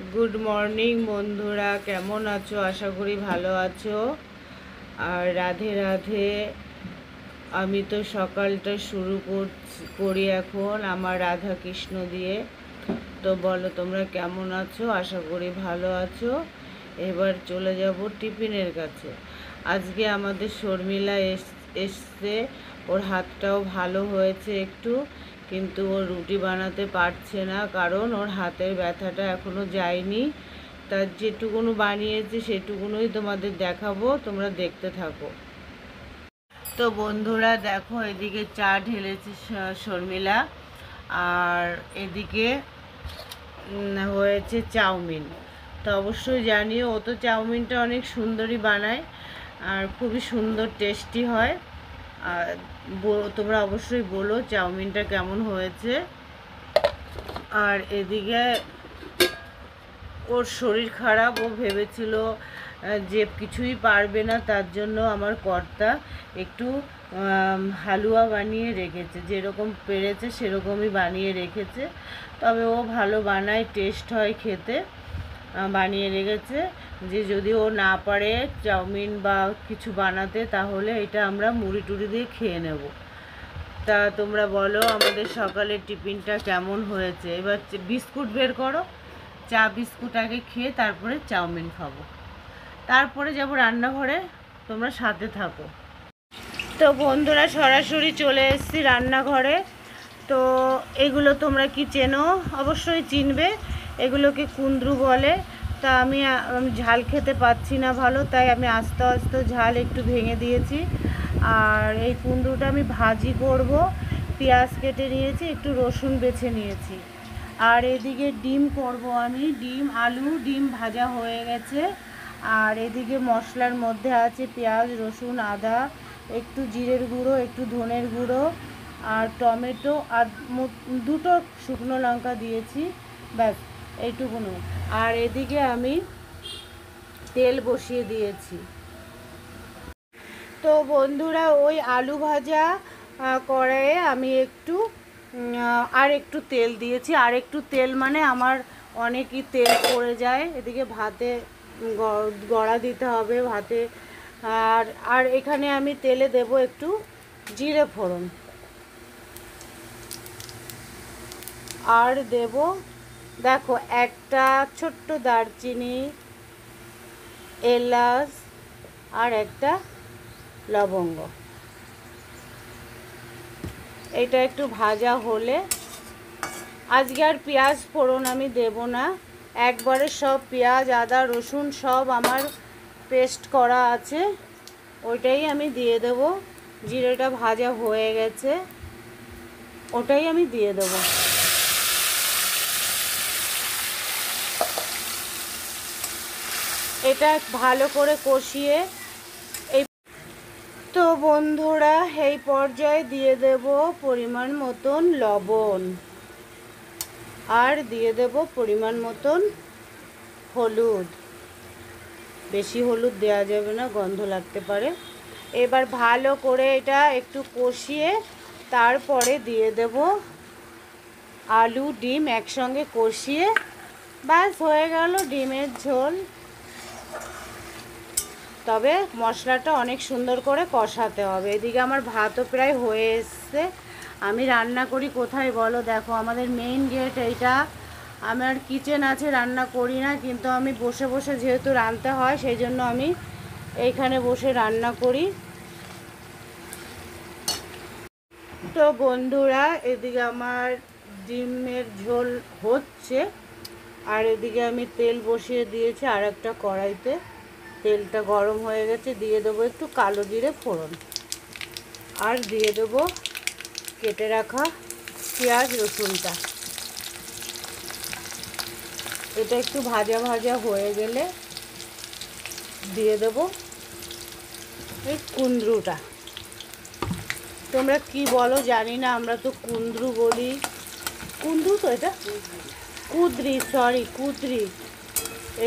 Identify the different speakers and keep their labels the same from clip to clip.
Speaker 1: Good morning বন্ধুরা, কেমন আছো? আশা করি ভালো আছো। আর রাধে রাধে। আমি তো সকালটা শুরু করি এখন আমার রাধা কৃষ্ণ দিয়ে। তো বলো তোমরা কেমন আছো? আশা করি ভালো আছো। এবার চলে যাব টিফিনের কাছে। আজকে আমাদের শর্মিলা এসছে। ওর হাতটাও ভালো হয়েছে একটু, কিন্তু ও রুটি বানাতে পারছে না, কারণ ওর হাতের ব্যথাটা এখনও যায়নি। তার যেটুকুনো বানিয়েছে সেটুকুনোই তোমাদের দেখাবো, তোমরা দেখতে থাকো। তো বন্ধুরা দেখো, এদিকে চা ঢেলেছে শর্মিলা, আর এদিকে হয়েছে চাউমিন। তো অবশ্যই জানিও, ও তো চাউমিনটা অনেক সুন্দরই বানায় আর খুবই সুন্দর টেস্টি হয়। আর তোমরা অবশ্যই বলো চাউমিনটা কেমন হয়েছে। আর এদিকে ওর শরীর খারাপ, ও ভেবেছিল যে কিছুই পারবে না, তার জন্য আমার কর্তা একটু হালুয়া বানিয়ে রেখেছে, যেরকম পেরেছে সেরকমই বানিয়ে রেখেছে। তবে ও ভালো বানায়, টেস্ট হয় খেতে। বানিয়ে রেখেছে যে যদি ও না পারে চাউমিন বা কিছু বানাতে, তাহলে এটা আমরা মুড়ি টুড়ি দিয়ে খেয়ে নেব। তা তোমরা বলো আমাদের সকালের টিফিনটা কেমন হয়েছে। এবার বিস্কুট বের করো, চা বিস্কুট আগে খেয়ে তারপরে চাউমিন খাবো, তারপরে যাব রান্নাঘরে। তোমরা সাথে থাকো। তো বন্ধুরা সরাসরি চলে এসেছি রান্নাঘরে। তো এগুলো তোমরা কি চেনো? অবশ্যই চিনবে। এগুলোকে কুন্দ্রু বলে। তা আমি ঝাল খেতে পাচ্ছি না ভালো, তাই আমি আস্তে আস্তে ঝাল একটু ভেঙে দিয়েছি। আর এই কুন্দ্রুটা আমি ভাজি করব। পেঁয়াজ কেটে নিয়েছি, একটু রসুন বেছে নিয়েছি। আর এদিকে ডিম করব আমি, ডিম ভাজা হয়ে গেছে। আর এদিকে মশলার মধ্যে আছে পেঁয়াজ, রসুন, আদা, একটু জিরের গুঁড়ো, একটু ধনের গুঁড়ো, আর টমেটো, আর দুটো শুকনো লঙ্কা দিয়েছি, ব্যাস এইটুকুনো। আর এদিকে আমি তেল বসিয়ে দিয়েছি। তো বন্ধুরা ওই আলু ভাজা কড়াইয়ে আমি আর একটু তেল দিয়েছি। আর একটু তেল মানে আমার অনেকই তেল পড়ে যায়। এদিকে ভাতে গড়া দিতে হবে ভাতে। আর আর এখানে আমি তেলে দেব একটু জিরে ফোড়ন, আর দেব দেখো একটা ছোট্ট দারচিনি, এলাচ, আর একটা লবঙ্গ। এটা একটু ভাজা হলে, আজকে আর পেঁয়াজ ফোড়ন আমি দেব না, একবারে সব পেঁয়াজ, আদা, রসুন সব আমার পেস্ট করা আছে, ওইটাই আমি দিয়ে দেব। জিরেটা ভাজা হয়ে গেছে, ওটাই আমি দিয়ে দেব। এটা ভালো করে কষিয়ে তো বন্ধুরা এই পর্যায়ে দিয়ে দেব পরিমাণ মতন লবণ, আর দিয়ে দেব পরিমাণ মতন হলুদ। বেশি হলুদ দেওয়া যাবে না, গন্ধ লাগতে পারে। এবার ভালো করে এটা একটু কষিয়ে তারপরে দিয়ে দেব আলু ডিম একসঙ্গে কষিয়ে, ব্যাস হয়ে গেল ডিমের ঝোল। তবে মশলাটা অনেক সুন্দর করে কষাতে হবে। এদিকে আমার ভাতও প্রায় হয়ে এসছে। আমি রান্না করি কোথায় বলো? দেখো আমাদের মেইন গেট এইটা। আমার কিচেন আছে, রান্না করি না, কিন্তু আমি বসে বসে যেহেতু রাঁধতে হয় সেই জন্য আমি এইখানে বসে রান্না করি। তো বন্ধুরা এদিকে আমার ডিমের ঝোল হচ্ছে, আর এদিকে আমি তেল বসিয়ে দিয়েছি আর একটা কড়াইতে। তেলটা গরম হয়ে গেছে, দিয়ে দেবো একটু কালো জিরে ফোড়ন, আর দিয়ে দেবো কেটে রাখা পেঁয়াজ রসুনটা। এটা একটু ভাজা ভাজা হয়ে গেলে দিয়ে দেবো এই কুন্দ্রুটা। তোমরা কি বলো জানি না, আমরা তো কুন্দ্রু বলি। কুন্দ্রু তো এটা কুদ্রি।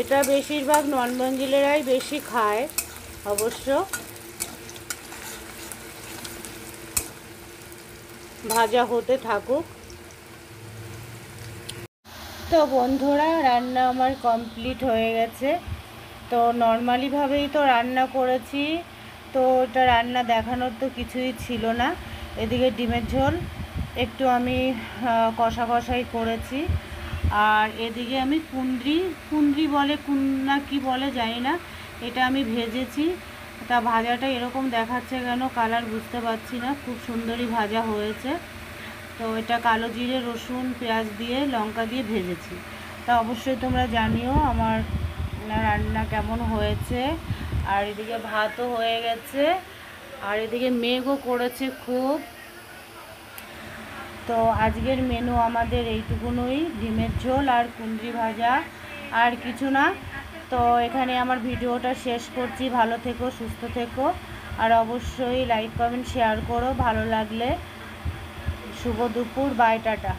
Speaker 1: এটা বেশিরভাগ নন বেঙ্গলিরাই বেশি খায় অবশ্য। ভাজা হতে থাকুক। তো বন্ধুরা, রান্না আমার কমপ্লিট হয়ে গেছে। তো নর্মালিভাবেই তো রান্না করেছি, তো এটা রান্না দেখানোর তো কিছুই ছিল না। এদিকে ডিমের ঝোল একটু আমি কষা কষাই করেছি, আর এদিকে আমি কুন্দ্রি বলে না কি বলে জানি না, এটা আমি ভেজেছি। তা ভাজাটা এরকম দেখাচ্ছে কেন কালার বুঝতে পারছি না, খুব সুন্দরই ভাজা হয়েছে। তো এটা কালো জিরে, রসুন, পেঁয়াজ দিয়ে, লঙ্কা দিয়ে ভেজেছি। তা অবশ্যই তোমরা জানিও আমার রান্না কেমন হয়েছে। আর এদিকে ভাতও হয়ে গেছে, আর এদিকে মেঘও করেছে খুব। তো আজকের মেনু আমাদের এইটুকুনই, ডিমের ঝোল আর কুঁদরি ভাজা, আর কিছু না। তো এখানে আমার ভিডিওটা শেষ করছি। ভালো থেকো, সুস্থ থেকো, আর অবশ্যই লাইক কমেন্ট শেয়ার করো ভালো লাগলে। শুভ দুপুর, বাই, টাটা।